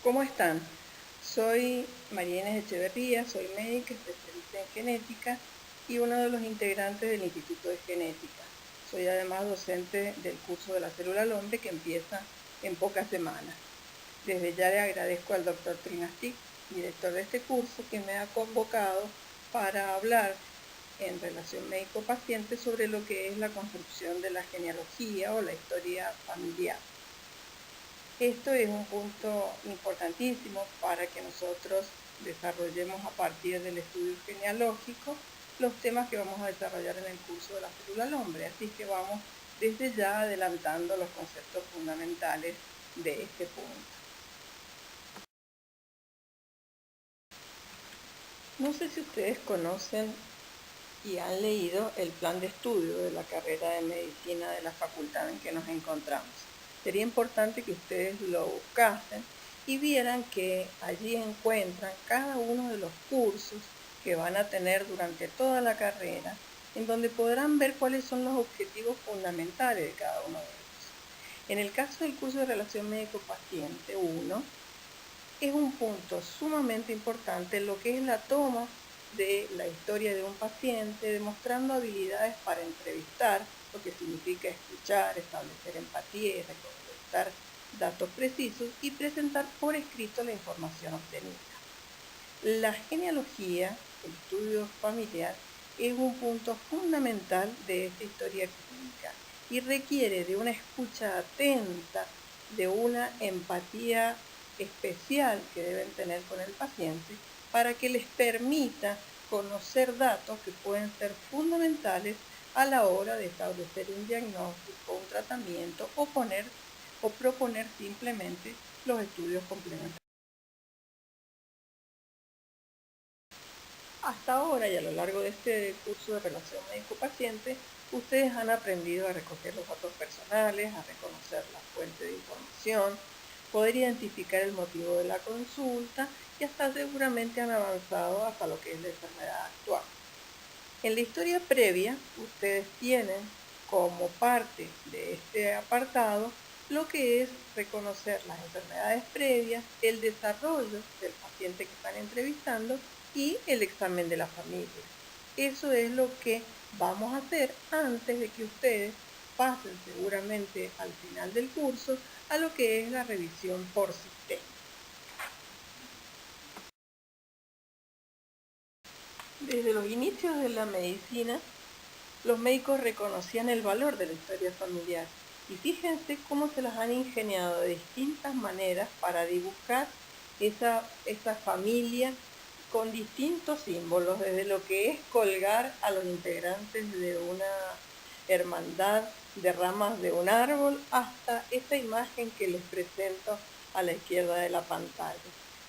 ¿Cómo están? Soy María Inés Echeverría, soy médica especialista en genética y uno de los integrantes del Instituto de Genética. Soy además docente del curso de la célula al hombre que empieza en pocas semanas. Desde ya le agradezco al doctor Trinastic, director de este curso, que me ha convocado para hablar en relación médico-paciente sobre lo que es la construcción de la genealogía o la historia familiar. Esto es un punto importantísimo para que nosotros desarrollemos a partir del estudio genealógico los temas que vamos a desarrollar en el curso de la célula al hombre. Así que vamos desde ya adelantando los conceptos fundamentales de este punto. No sé si ustedes conocen y han leído el plan de estudio de la carrera de medicina de la facultad en que nos encontramos. Sería importante que ustedes lo buscasen y vieran que allí encuentran cada uno de los cursos que van a tener durante toda la carrera, en donde podrán ver cuáles son los objetivos fundamentales de cada uno de ellos. En el caso del curso de relación médico-paciente 1, es un punto sumamente importante lo que es la toma de la historia de un paciente, demostrando habilidades para entrevistar, lo que significa escuchar, establecer empatía y recolectar datos precisos y presentar por escrito la información obtenida. La genealogía, el estudio familiar, es un punto fundamental de esta historia clínica y requiere de una escucha atenta, de una empatía especial que deben tener con el paciente para que les permita conocer datos que pueden ser fundamentales a la hora de establecer un diagnóstico, un tratamiento o proponer simplemente los estudios complementarios. Hasta ahora y a lo largo de este curso de relación médico-paciente, ustedes han aprendido a recoger los datos personales, a reconocer la fuente de información, poder identificar el motivo de la consulta y hasta seguramente han avanzado hasta lo que es la enfermedad actual. En la historia previa, ustedes tienen como parte de este apartado lo que es reconocer las enfermedades previas, el desarrollo del paciente que están entrevistando y el examen de la familia. Eso es lo que vamos a hacer antes de que ustedes pasen seguramente al final del curso a lo que es la revisión por sistema. Desde los inicios de la medicina, los médicos reconocían el valor de la historia familiar y fíjense cómo se las han ingeniado de distintas maneras para dibujar esa familia con distintos símbolos, desde lo que es colgar a los integrantes de una hermandad de ramas de un árbol hasta esta imagen que les presento a la izquierda de la pantalla,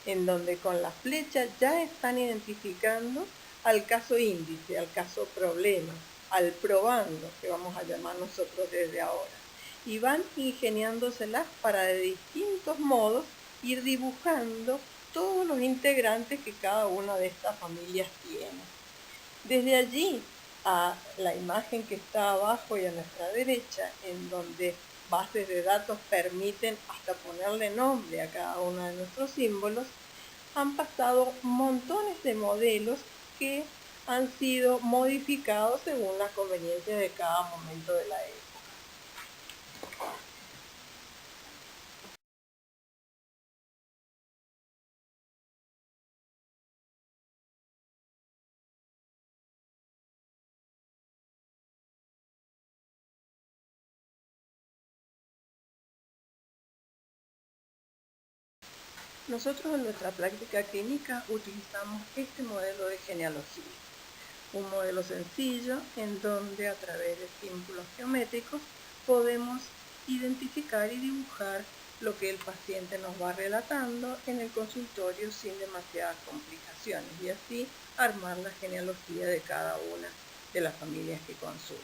en donde con la flecha ya están identificando al caso índice, al caso problema, al probando, que vamos a llamar nosotros desde ahora. Y van ingeniándoselas para de distintos modos ir dibujando todos los integrantes que cada una de estas familias tiene. Desde allí a la imagen que está abajo y a nuestra derecha, en donde bases de datos permiten hasta ponerle nombre a cada uno de nuestros símbolos, han pasado montones de modelos que han sido modificados según la conveniencia de cada momento de la época. Nosotros en nuestra práctica clínica utilizamos este modelo de genealogía, un modelo sencillo en donde a través de símbolos geométricos podemos identificar y dibujar lo que el paciente nos va relatando en el consultorio sin demasiadas complicaciones y así armar la genealogía de cada una de las familias que consultan.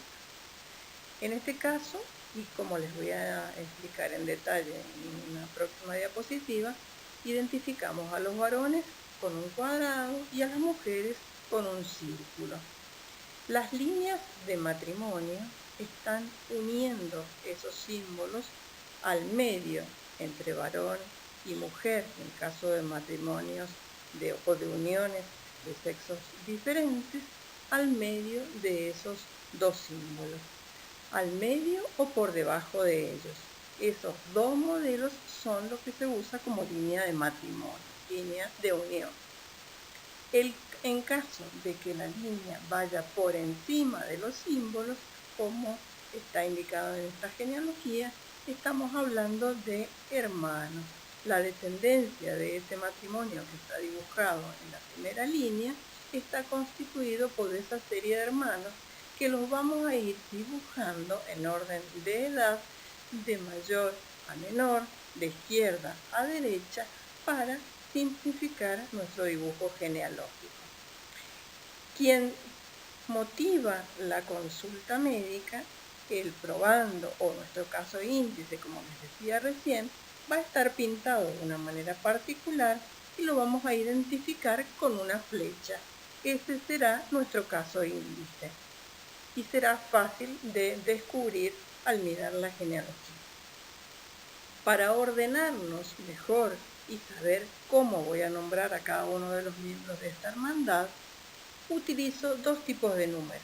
En este caso, y como les voy a explicar en detalle en una próxima diapositiva, identificamos a los varones con un cuadrado y a las mujeres con un círculo. Las líneas de matrimonio están uniendo esos símbolos al medio entre varón y mujer en caso de matrimonios o de uniones de sexos diferentes, al medio de esos dos símbolos, al medio o por debajo de ellos. Esos dos modelos son lo que se usa como línea de matrimonio, línea de unión. En caso de que la línea vaya por encima de los símbolos, como está indicado en esta genealogía, estamos hablando de hermanos. La descendencia de ese matrimonio que está dibujado en la primera línea está constituido por esa serie de hermanos que los vamos a ir dibujando en orden de edad, de mayor a menor, de izquierda a derecha, para simplificar nuestro dibujo genealógico. Quien motiva la consulta médica, el probando o nuestro caso índice, como les decía recién, va a estar pintado de una manera particular y lo vamos a identificar con una flecha. Ese será nuestro caso índice y será fácil de descubrir al mirar la genealogía. Para ordenarnos mejor y saber cómo voy a nombrar a cada uno de los miembros de esta hermandad, utilizo dos tipos de números.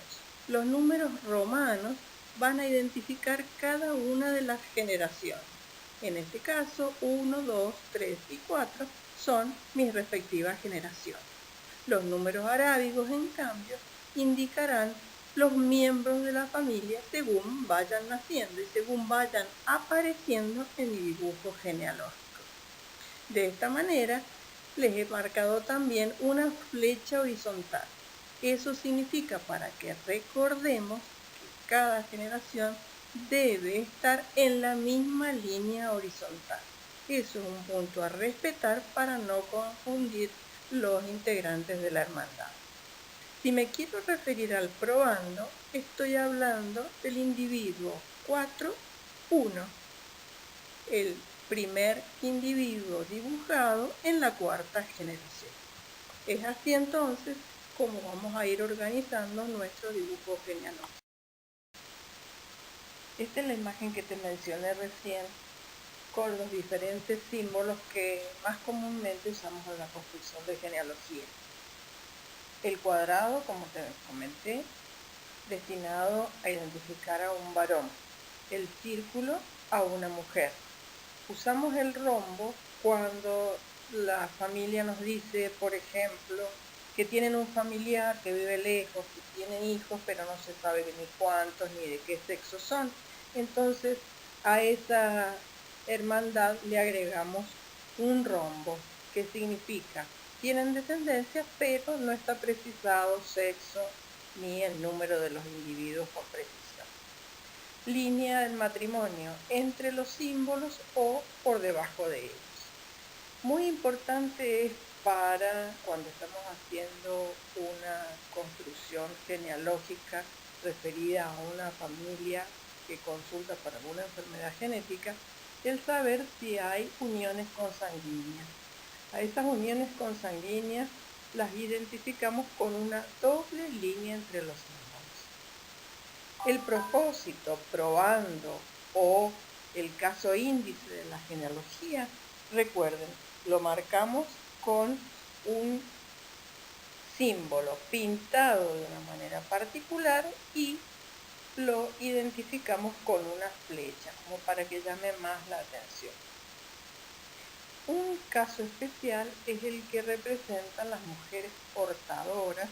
Los números romanos van a identificar cada una de las generaciones. En este caso, 1, 2, 3 y 4 son mis respectivas generaciones. Los números arábigos, en cambio, indicarán los miembros de la familia según vayan naciendo y según vayan apareciendo en mi dibujo genealógico. De esta manera, les he marcado también una flecha horizontal. Eso significa para que recordemos que cada generación debe estar en la misma línea horizontal. Eso es un punto a respetar para no confundir los integrantes de la hermandad. Si me quiero referir al probando, estoy hablando del individuo 4-1, el primer individuo dibujado en la cuarta generación. Es así entonces como vamos a ir organizando nuestro dibujo genealógico. Esta es la imagen que te mencioné recién, con los diferentes símbolos que más comúnmente usamos en la construcción de genealogía. El cuadrado, como te comenté, destinado a identificar a un varón. El círculo a una mujer. Usamos el rombo cuando la familia nos dice, por ejemplo, que tienen un familiar que vive lejos, que tiene hijos, pero no se sabe ni cuántos ni de qué sexo son. Entonces, a esa hermandad le agregamos un rombo, que significa tienen descendencia, pero no está precisado sexo ni el número de los individuos por precisión. Línea del matrimonio entre los símbolos o por debajo de ellos. Muy importante es para cuando estamos haciendo una construcción genealógica referida a una familia que consulta para alguna enfermedad genética, el saber si hay uniones consanguíneas. A esas uniones consanguíneas las identificamos con una doble línea entre los símbolos. El propósito, probando, o el caso índice de la genealogía, recuerden, lo marcamos con un símbolo pintado de una manera particular y lo identificamos con una flecha, como para que llame más la atención. Un caso especial es el que representan las mujeres portadoras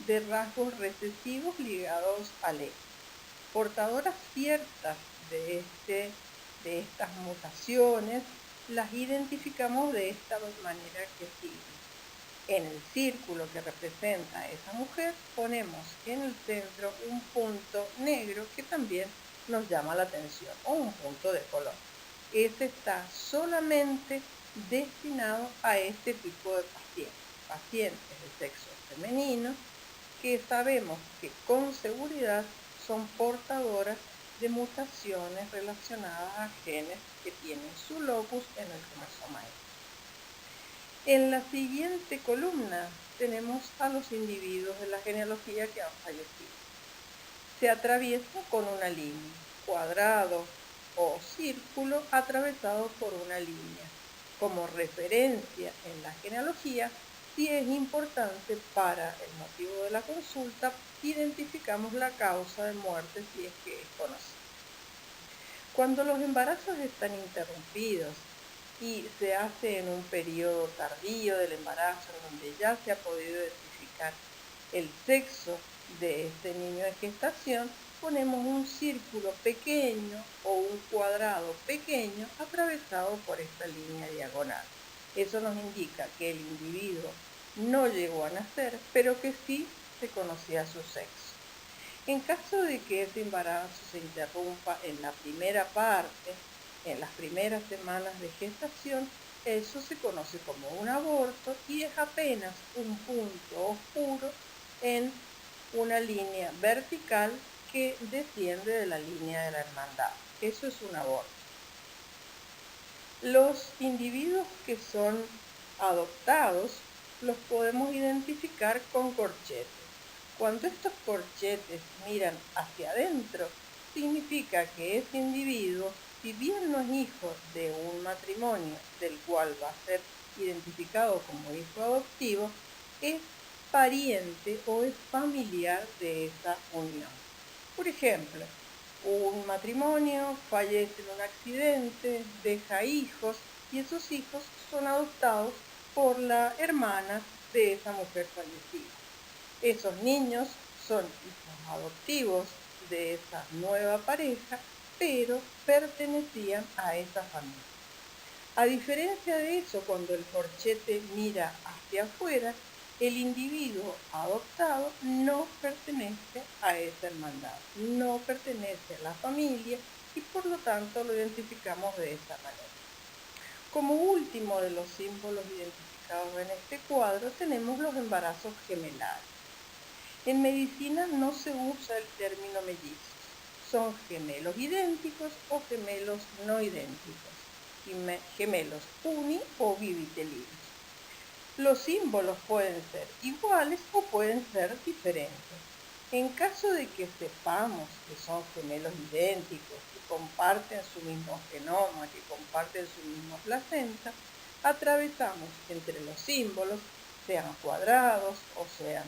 de rasgos recesivos ligados al X. Portadoras ciertas de estas mutaciones las identificamos de esta manera que sigue. En el círculo que representa a esa mujer ponemos en el centro un punto negro que también nos llama la atención, o un punto de color. Este está solamente destinado a este tipo de pacientes de sexo femenino que sabemos que con seguridad son portadoras de mutaciones relacionadas a genes que tienen su locus en el cromosoma X. En la siguiente columna tenemos a los individuos de la genealogía que han fallecido. Se atraviesa con una línea, cuadrado o círculo atravesado por una línea. como referencia en la genealogía, si es importante para el motivo de la consulta, identificamos la causa de muerte si es que es conocida. Cuando los embarazos están interrumpidos y se hace en un periodo tardío del embarazo, donde ya se ha podido identificar el sexo de este niño de gestación, ponemos un círculo pequeño o un cuadrado pequeño atravesado por esta línea diagonal. Eso nos indica que el individuo no llegó a nacer, pero que sí se conocía su sexo. En caso de que ese embarazo se interrumpa en la primera parte, en las primeras semanas de gestación, eso se conoce como un aborto y es apenas un punto oscuro en una línea vertical que desciende de la línea de la hermandad. Eso es un aborto. Los individuos que son adoptados los podemos identificar con corchetes. Cuando estos corchetes miran hacia adentro, significa que ese individuo, si bien no es hijo de un matrimonio del cual va a ser identificado como hijo adoptivo, es pariente o es familiar de esa unión. Por ejemplo, un matrimonio fallece en un accidente, deja hijos y esos hijos son adoptados por la hermana de esa mujer fallecida. Esos niños son hijos adoptivos de esa nueva pareja, pero pertenecían a esa familia. A diferencia de eso, cuando el corchete mira hacia afuera, el individuo adoptado no pertenece a esa hermandad, no pertenece a la familia y por lo tanto lo identificamos de esa manera. Como último de los símbolos identificados en este cuadro tenemos los embarazos gemelares. En medicina no se usa el término mellizos, son gemelos idénticos o gemelos no idénticos, gemelos uni o bivitelinos. Los símbolos pueden ser iguales o pueden ser diferentes. En caso de que sepamos que son gemelos idénticos, que comparten su mismo genoma, que comparten su mismo placenta, atravesamos entre los símbolos, sean cuadrados o sean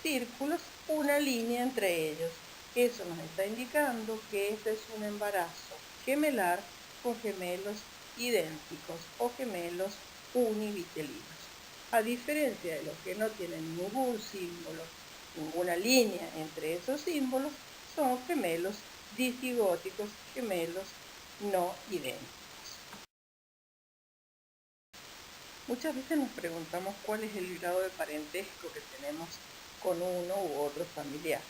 círculos, una línea entre ellos. Eso nos está indicando que este es un embarazo gemelar con gemelos idénticos o gemelos univitelinos. A diferencia de los que no tienen ningún símbolo, ninguna línea entre esos símbolos, son gemelos disigóticos, gemelos no idénticos. Muchas veces nos preguntamos cuál es el grado de parentesco que tenemos con uno u otro familiar.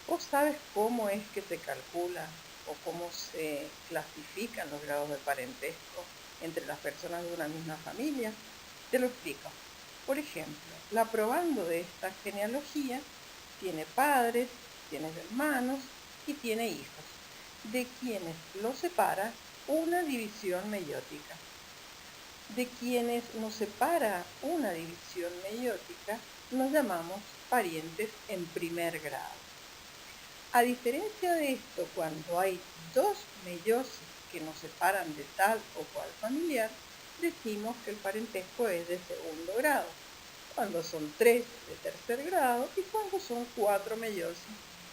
¿Vos sabes cómo es que se calcula o cómo se clasifican los grados de parentesco entre las personas de una misma familia? Te lo explico. Por ejemplo, la probando de esta genealogía tiene padres, tiene hermanos y tiene hijos, de quienes lo separa una división meiótica. De quienes nos separa una división meiótica nos llamamos parientes en primer grado. A diferencia de esto, cuando hay dos meiosis que nos separan de tal o cual familiar, decimos que el parentesco es de segundo grado, cuando son 3 de tercer grado y cuando son 4 meiosis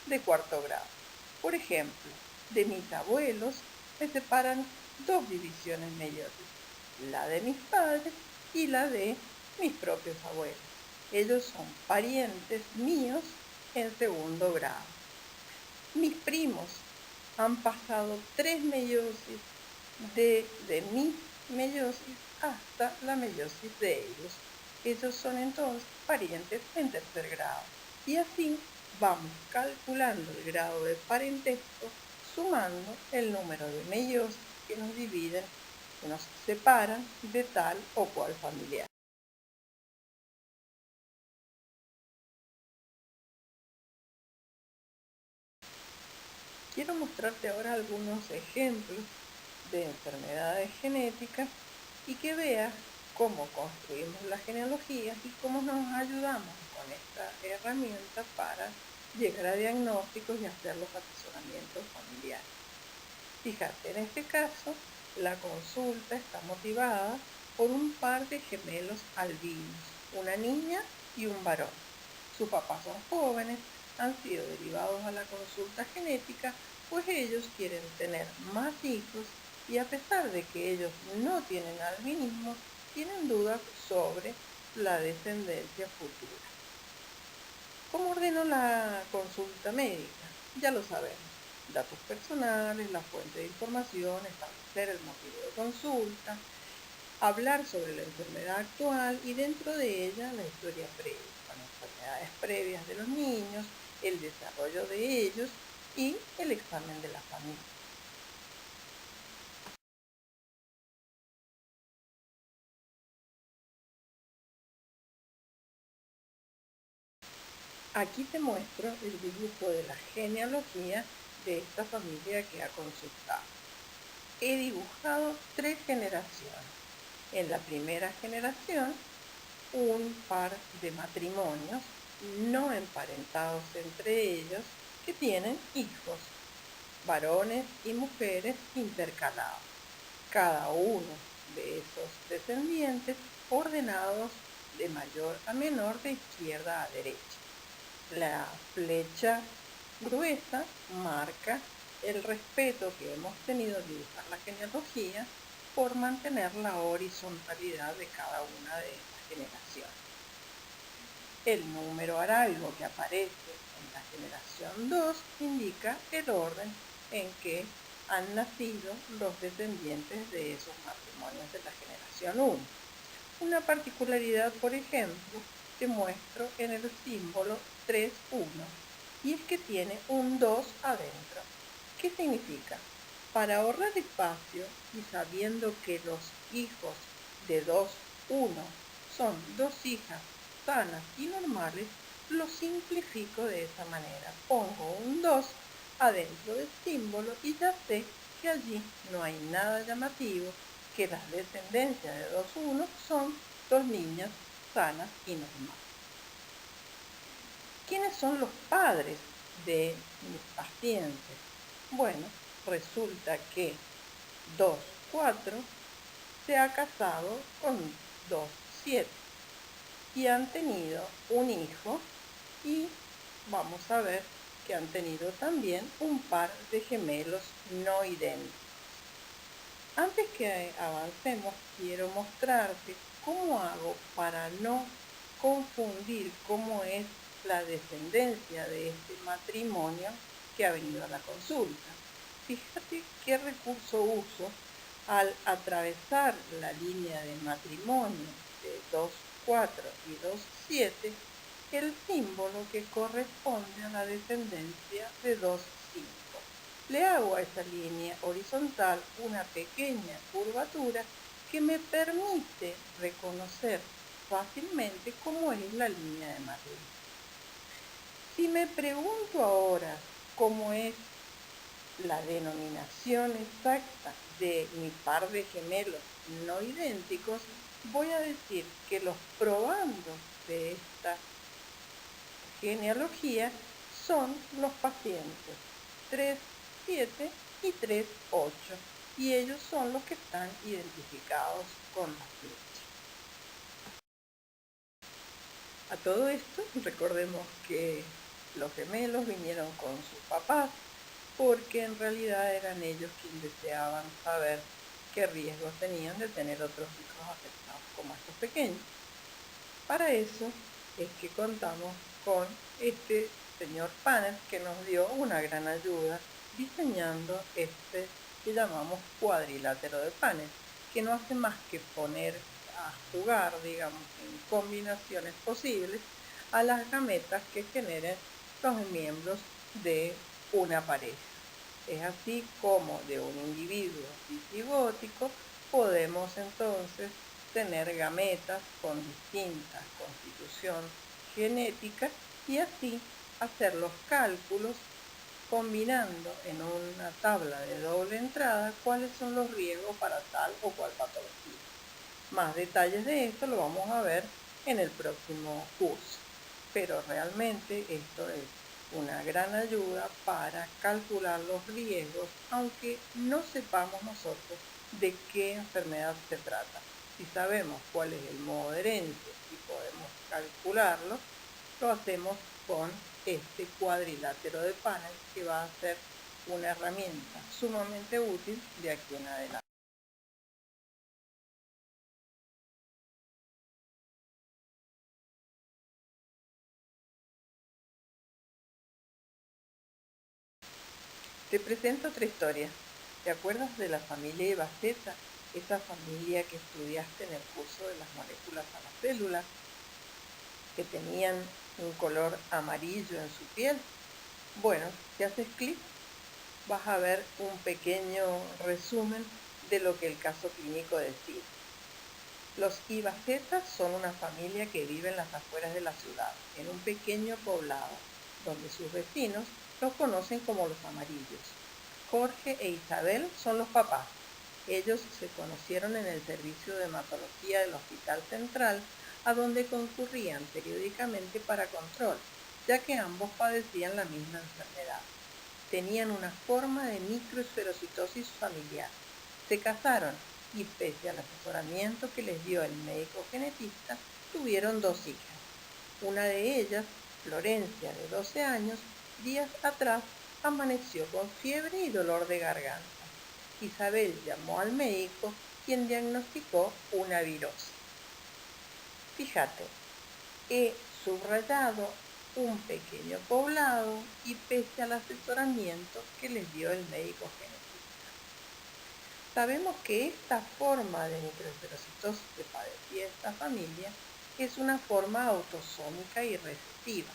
de cuarto grado. Por ejemplo, de mis abuelos me separan dos divisiones meióticas, la de mis padres y la de mis propios abuelos. Ellos son parientes míos en segundo grado. Mis primos han pasado 3 meiosis de mi meiosis hasta la meiosis de ellos. Ellos son entonces parientes en tercer grado. Y así vamos calculando el grado de parentesco sumando el número de meiosis que nos dividen, que nos separan de tal o cual familiar. Quiero mostrarte ahora algunos ejemplos de enfermedades genéticas y que veas cómo construimos la genealogía y cómo nos ayudamos con esta herramienta para llegar a diagnósticos y hacer los asesoramientos familiares. Fíjate, en este caso, la consulta está motivada por un par de gemelos albinos, una niña y un varón. Sus papás son jóvenes, han sido derivados a la consulta genética, pues ellos quieren tener más hijos y a pesar de que ellos no tienen albinismo, tienen dudas sobre la descendencia futura. ¿Cómo ordeno la consulta médica? Ya lo sabemos. Datos personales, la fuente de información, establecer el motivo de consulta, hablar sobre la enfermedad actual y dentro de ella la historia previa, con enfermedades previas de los niños, el desarrollo de ellos y el examen de la familia. Aquí te muestro el dibujo de la genealogía de esta familia que ha consultado. He dibujado 3 generaciones. En la primera generación, un par de matrimonios no emparentados entre ellos que tienen hijos, varones y mujeres intercalados, cada uno de esos descendientes ordenados de mayor a menor de izquierda a derecha. La flecha gruesa marca el respeto que hemos tenido al dibujar la genealogía por mantener la horizontalidad de cada una de estas generaciones. El número arábigo que aparece en la generación 2 indica el orden en que han nacido los descendientes de esos matrimonios de la generación 1. Una particularidad, por ejemplo, te muestro en el símbolo 3,1 y es que tiene un 2 adentro. ¿Qué significa? Para ahorrar espacio y sabiendo que los hijos de 2,1 son 2 hijas sanas y normales, lo simplifico de esa manera. Pongo un 2 adentro del símbolo y ya sé que allí no hay nada llamativo, que las descendencias de 2,1 son 2 niñas sanas y normales. ¿Quiénes son los padres de mis pacientes? Bueno, resulta que 2,4 se ha casado con 2,7 y han tenido un hijo y vamos a ver que han tenido también un par de gemelos no idénticos. Antes que avancemos, quiero mostrarte cómo hago para no confundir cómo es la descendencia de este matrimonio que ha venido a la consulta. Fíjate qué recurso uso al atravesar la línea de matrimonio de 2,4 y 2,7, el símbolo que corresponde a la descendencia de 2,5. Le hago a esa línea horizontal una pequeña curvatura que me permite reconocer fácilmente cómo es la línea de matrimonio. Si me pregunto ahora cómo es la denominación exacta de mi par de gemelos no idénticos, voy a decir que los probandos de esta genealogía son los pacientes 3,7 y 3,8 y ellos son los que están identificados con la flecha. A todo esto, recordemos que los gemelos vinieron con sus papás porque en realidad eran ellos quienes deseaban saber qué riesgos tenían de tener otros hijos afectados como estos pequeños. Para eso es que contamos con este señor Panner que nos dio una gran ayuda diseñando este que llamamos cuadrilátero de Panner, que no hace más que poner a jugar, digamos, en combinaciones posibles a las gametas que generen los miembros de una pareja. Es así como de un individuo disigótico podemos entonces tener gametas con distinta constitución genética y así hacer los cálculos combinando en una tabla de doble entrada cuáles son los riesgos para tal o cual patología. Más detalles de esto lo vamos a ver en el próximo curso, pero realmente esto es una gran ayuda para calcular los riesgos, aunque no sepamos nosotros de qué enfermedad se trata. Si sabemos cuál es el modo de herencia y podemos calcularlo, lo hacemos con este cuadrilátero de Panel, que va a ser una herramienta sumamente útil de aquí en adelante. Te presento otra historia. ¿Te acuerdas de la familia Ibaceta? Esa familia que estudiaste en el curso de las moléculas a las células, que tenían un color amarillo en su piel. Bueno, si haces clic, vas a ver un pequeño resumen de lo que el caso clínico decía. Los Ibacetas son una familia que vive en las afueras de la ciudad, en un pequeño poblado, donde sus vecinos los conocen como los amarillos. Jorge e Isabel son los papás. Ellos se conocieron en el servicio de hematología del Hospital Central, a donde concurrían periódicamente para control, ya que ambos padecían la misma enfermedad. Tenían una forma de microesferocitosis familiar. Se casaron y, pese al asesoramiento que les dio el médico genetista, tuvieron 2 hijas. Una de ellas, Florencia, de 12 años, días atrás amaneció con fiebre y dolor de garganta. Isabel llamó al médico, quien diagnosticó una virosis. Fíjate, he subrayado un pequeño poblado y pese al asesoramiento que les dio el médico genetista. Sabemos que esta forma de microesferocitosis que padecía esta familia es una forma autosómica y recesiva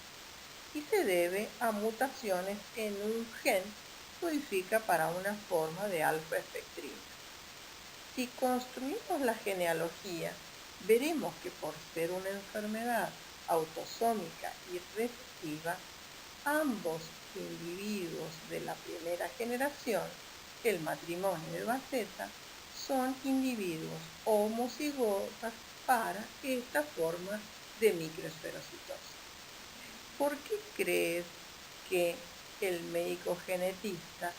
y se debe a mutaciones en un gen que codifica para una forma de alfa-espectrina. Si construimos la genealogía, veremos que por ser una enfermedad autosómica y recesiva, ambos individuos de la primera generación, el matrimonio de Ibaceta, son individuos homocigotas para esta forma de microesferocitosis. ¿Por qué crees que el médico genetista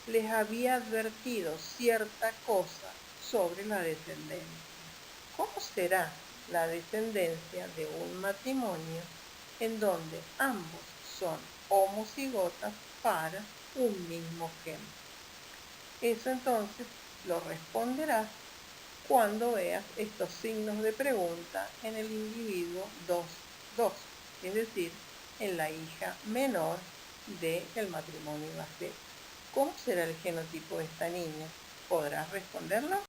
les había advertido cierta cosa sobre la descendencia? ¿Cómo será la descendencia de un matrimonio en donde ambos son homocigotas para un mismo gen? Eso entonces lo responderás cuando veas estos signos de pregunta en el individuo 2, es decir, en la hija menor del matrimonio Ibaceta. ¿Cómo será el genotipo de esta niña? ¿Podrás responderlo?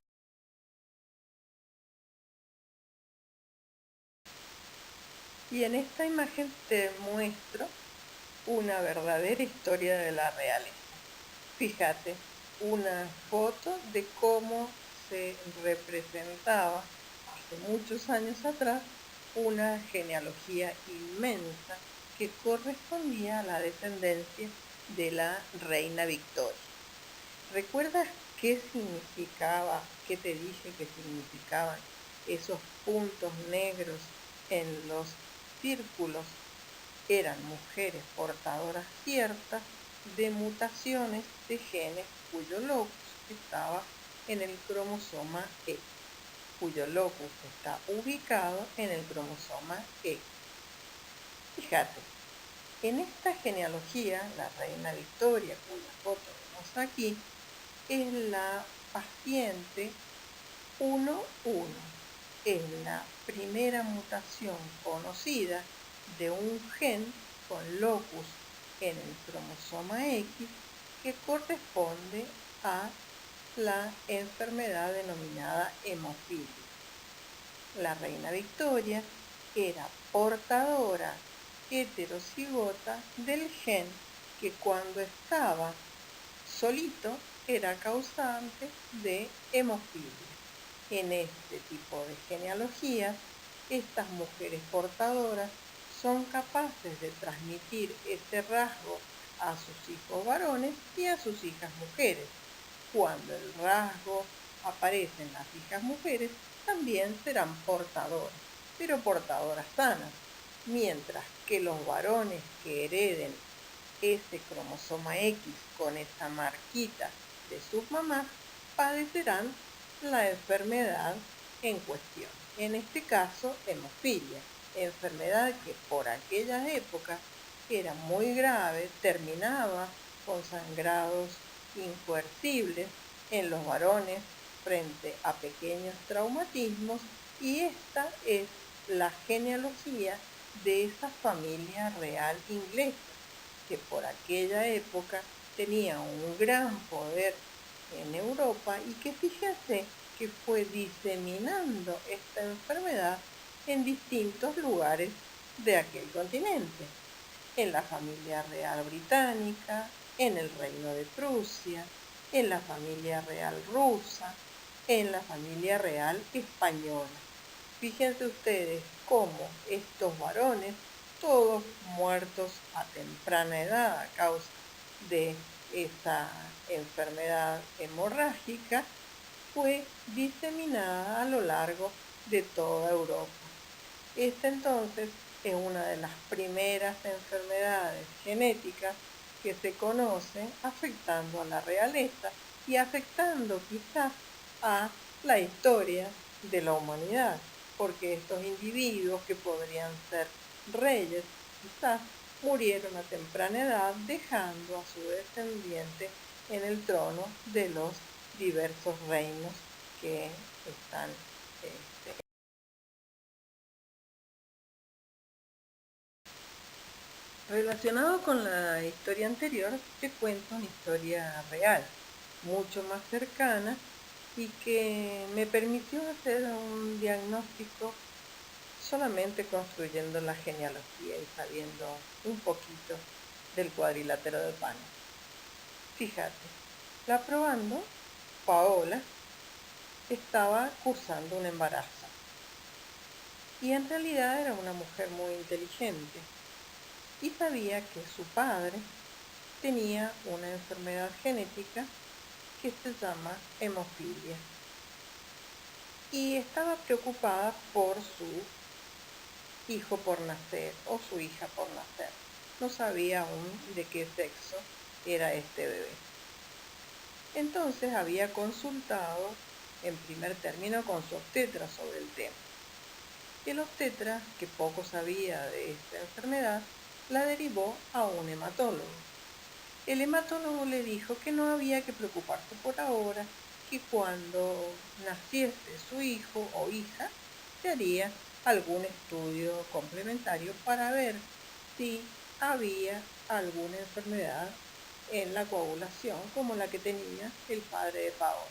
Y en esta imagen te muestro una verdadera historia de la realeza. Fíjate, una foto de cómo se representaba hace muchos años atrás una genealogía inmensa que correspondía a la descendencia de la reina Victoria. ¿Recuerdas qué significaba, qué te dije que significaban esos puntos negros en los círculos? Eran mujeres portadoras ciertas de mutaciones de genes cuyo locus estaba en el cromosoma X, cuyo locus está ubicado en el cromosoma X. Fíjate, en esta genealogía, la reina Victoria, cuya foto vemos aquí, es la paciente 1-1. Es la primera mutación conocida de un gen con locus en el cromosoma X que corresponde a la enfermedad denominada hemofilia. La reina Victoria era portadora heterocigota del gen que cuando estaba solito era causante de hemofilia. En este tipo de genealogías, estas mujeres portadoras son capaces de transmitir este rasgo a sus hijos varones y a sus hijas mujeres. Cuando el rasgo aparece en las hijas mujeres, también serán portadoras, pero portadoras sanas, mientras que los varones que hereden ese cromosoma X con esta marquita de sus mamás padecerán la enfermedad en cuestión. En este caso, hemofilia, enfermedad que por aquella época era muy grave, terminaba con sangrados incoercibles en los varones frente a pequeños traumatismos, y esta es la genealogía de esa familia real inglesa que por aquella época tenía un gran poder en Europa y que fíjense que fue diseminando esta enfermedad en distintos lugares de aquel continente, en la familia real británica, en el reino de Prusia, en la familia real rusa, en la familia real española. Fíjense ustedes cómo estos varones, todos muertos a temprana edad a causa de esa enfermedad hemorrágica, fue diseminada a lo largo de toda Europa. Esta entonces es una de las primeras enfermedades genéticas que se conocen afectando a la realeza y afectando quizás a la historia de la humanidad, porque estos individuos que podrían ser reyes quizás murieron a temprana edad, dejando a su descendiente en el trono de los diversos reinos que están relacionado con la historia anterior. Te cuento una historia real, mucho más cercana, y que me permitió hacer un diagnóstico solamente construyendo la genealogía y sabiendo un poquito del cuadrilátero de Pan. Fíjate, la probando, Paola estaba cursando un embarazo y en realidad era una mujer muy inteligente y sabía que su padre tenía una enfermedad genética que se llama hemofilia y estaba preocupada por su hijo por nacer o su hija por nacer. No sabía aún de qué sexo era este bebé. Entonces había consultado en primer término con su obstetra sobre el tema. El obstetra, que poco sabía de esta enfermedad, la derivó a un hematólogo. El hematólogo le dijo que no había que preocuparse por ahora, que cuando naciese su hijo o hija se haría algún estudio complementario para ver si había alguna enfermedad en la coagulación como la que tenía el padre de Paola.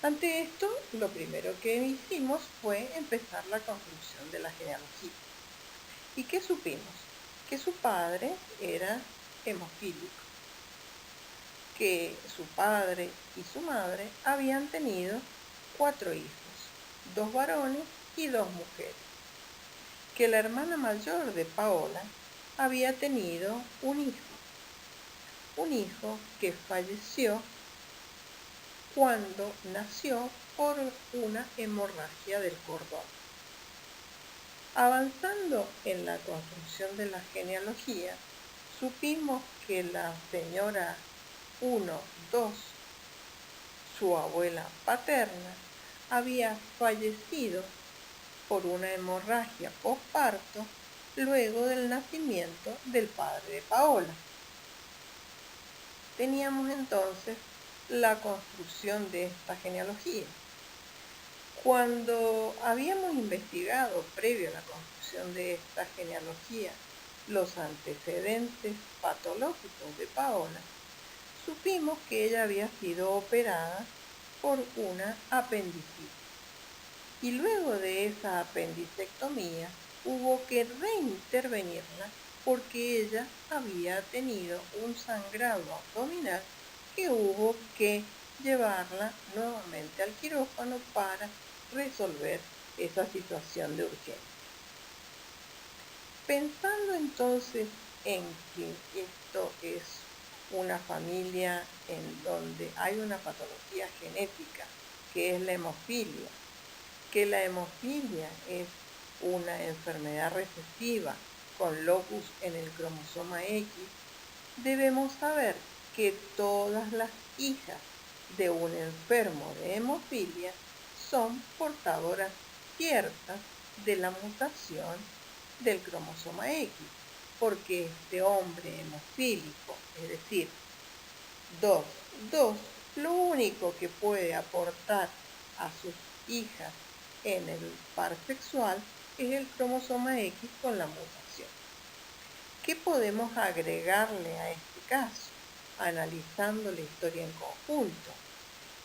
Ante esto, lo primero que hicimos fue empezar la construcción de la genealogía. ¿Y qué supimos? Que su padre era hemofílico, que su padre y su madre habían tenido 4 hijos, 2 varones y 2 mujeres, que la hermana mayor de Paola había tenido un hijo que falleció cuando nació por una hemorragia del cordón. Avanzando en la construcción de la genealogía, supimos que la señora 1-2, su abuela paterna, había fallecido por una hemorragia posparto luego del nacimiento del padre de Paola. Teníamos entonces la construcción de esta genealogía. Cuando habíamos investigado, previo a la construcción de esta genealogía, los antecedentes patológicos de Paola, supimos que ella había sido operada por una apendicitis. Y luego de esa apendicectomía hubo que reintervenirla porque ella había tenido un sangrado abdominal que hubo que llevarla nuevamente al quirófano para resolver esa situación de urgencia. Pensando entonces en que esto es una familia en donde hay una patología genética que es la hemofilia, que la hemofilia es una enfermedad recesiva con locus en el cromosoma X, debemos saber que todas las hijas de un enfermo de hemofilia son portadoras ciertas de la mutación del cromosoma X, porque este hombre hemofílico, es decir, 2, 2, lo único que puede aportar a sus hijas en el par sexual es el cromosoma X con la mutación. ¿Qué podemos agregarle a este caso? Analizando la historia en conjunto,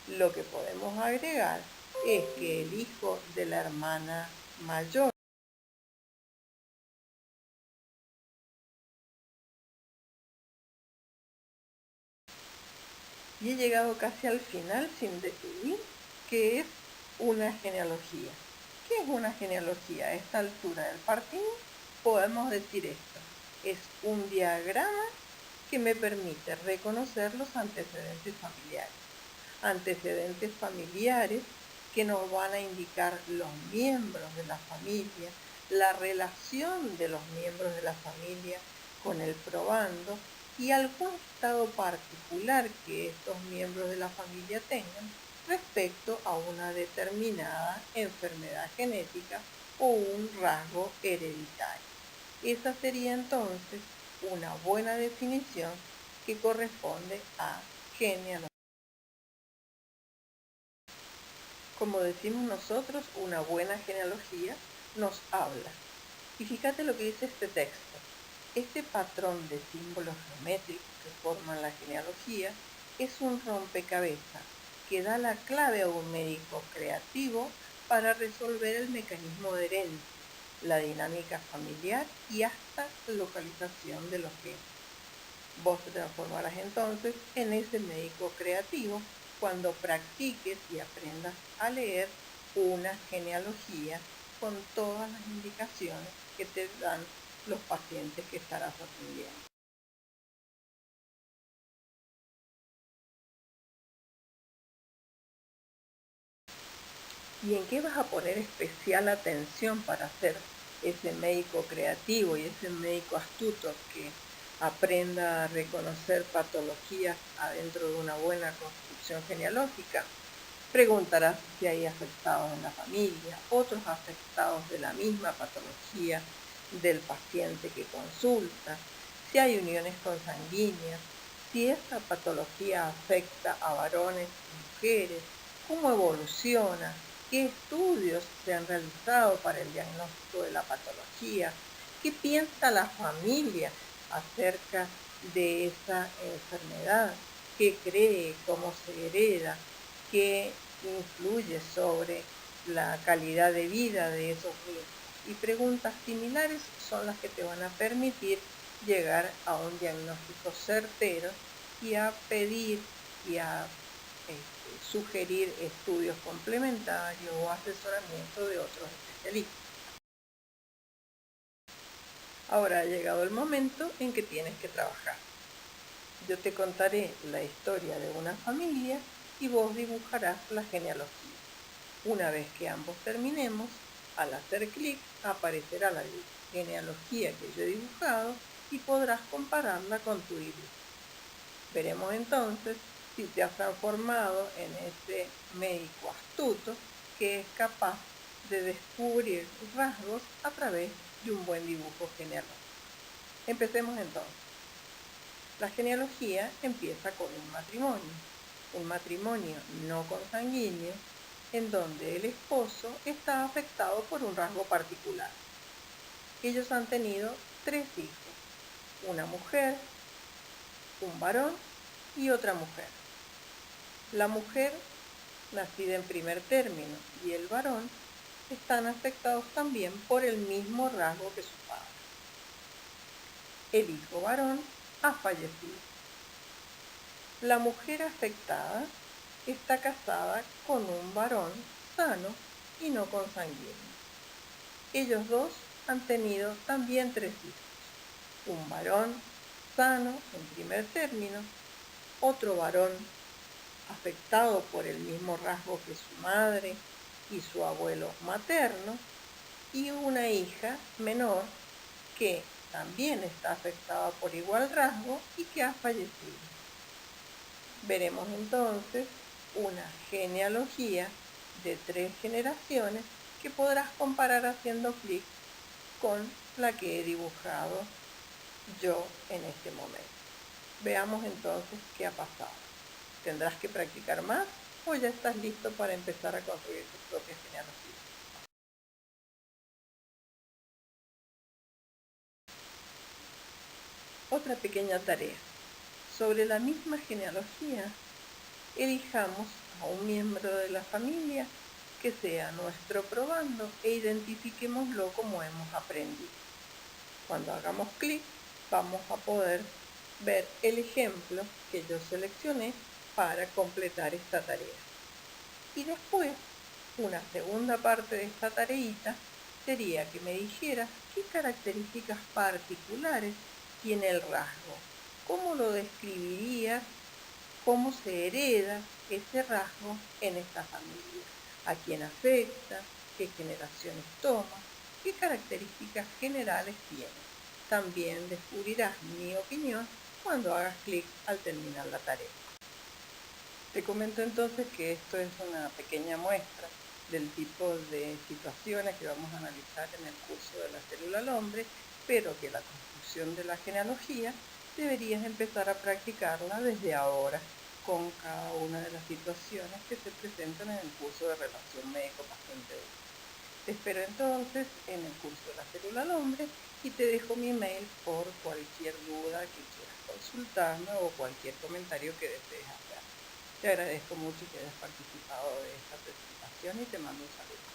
lo que podemos agregar es que el hijo de la hermana mayor y he llegado casi al final sin definir qué es una genealogía. ¿Qué es una genealogía? A esta altura del partido podemos decir esto. Es un diagrama que me permite reconocer los antecedentes familiares. Antecedentes familiares que nos van a indicar los miembros de la familia, la relación de los miembros de la familia con el probando y algún estado particular que estos miembros de la familia tengan respecto a una determinada enfermedad genética o un rasgo hereditario. Esa sería entonces una buena definición que corresponde a genealogía. Como decimos nosotros, una buena genealogía nos habla. Y fíjate lo que dice este texto. Este patrón de símbolos geométricos que forman la genealogía es un rompecabezas que da la clave a un médico creativo para resolver el mecanismo de herencia, la dinámica familiar y hasta la localización de los genes. Vos te transformarás entonces en ese médico creativo cuando practiques y aprendas a leer una genealogía con todas las indicaciones que te dan los pacientes que estarás atendiendo. ¿Y en qué vas a poner especial atención para ser ese médico creativo y ese médico astuto que aprenda a reconocer patologías adentro de una buena construcción genealógica? Preguntarás si hay afectados en la familia, otros afectados de la misma patología del paciente que consulta, si hay uniones consanguíneas, si esta patología afecta a varones y mujeres, cómo evoluciona, qué estudios se han realizado para el diagnóstico de la patología, qué piensa la familia acerca de esa enfermedad, qué cree, cómo se hereda, qué influye sobre la calidad de vida de esos niños. Y preguntas similares son las que te van a permitir llegar a un diagnóstico certero y a pedir y a sugerir estudios complementarios o asesoramiento de otros especialistas. Ahora ha llegado el momento en que tienes que trabajar. Yo te contaré la historia de una familia y vos dibujarás la genealogía. Una vez que ambos terminemos, al hacer clic aparecerá la genealogía que yo he dibujado y podrás compararla con tu dibujo. Veremos entonces si te has transformado en ese médico astuto que es capaz de descubrir rasgos a través de un buen dibujo genealógico. Empecemos entonces. La genealogía empieza con un matrimonio no consanguíneo en donde el esposo está afectado por un rasgo particular. Ellos han tenido 3 hijos, una mujer, un varón y otra mujer. La mujer, nacida en primer término, y el varón están afectados también por el mismo rasgo que su padre. El hijo varón ha fallecido. La mujer afectada está casada con un varón sano y no consanguíneo. Ellos dos han tenido también 3 hijos, un varón sano en primer término, otro varón afectado por el mismo rasgo que su madre y su abuelo materno, y una hija menor que también está afectada por igual rasgo y que ha fallecido. Veremos entonces una genealogía de 3 generaciones que podrás comparar haciendo clic con la que he dibujado yo en este momento. Veamos entonces qué ha pasado. ¿Tendrás que practicar más o ya estás listo para empezar a construir tus propias genealogías? Otra pequeña tarea. Sobre la misma genealogía, elijamos a un miembro de la familia que sea nuestro probando e identifiquémoslo como hemos aprendido. Cuando hagamos clic, vamos a poder ver el ejemplo que yo seleccioné para completar esta tarea. Y después, una segunda parte de esta tareita sería que me dijeras qué características particulares tiene el rasgo, cómo lo describirías, cómo se hereda ese rasgo en esta familia, a quién afecta, qué generaciones toma, qué características generales tiene. También descubrirás mi opinión cuando hagas clic al terminar la tarea. Te comento entonces que esto es una pequeña muestra del tipo de situaciones que vamos a analizar en el curso de la célula al hombre, pero que la construcción de la genealogía deberías empezar a practicarla desde ahora con cada una de las situaciones que se presentan en el curso de relación médico-paciente 1. Te espero entonces en el curso de la célula al hombre y te dejo mi mail por cualquier duda que quieras consultarme o cualquier comentario que desees hacer. Te agradezco mucho que hayas participado de esta presentación y te mando un saludo.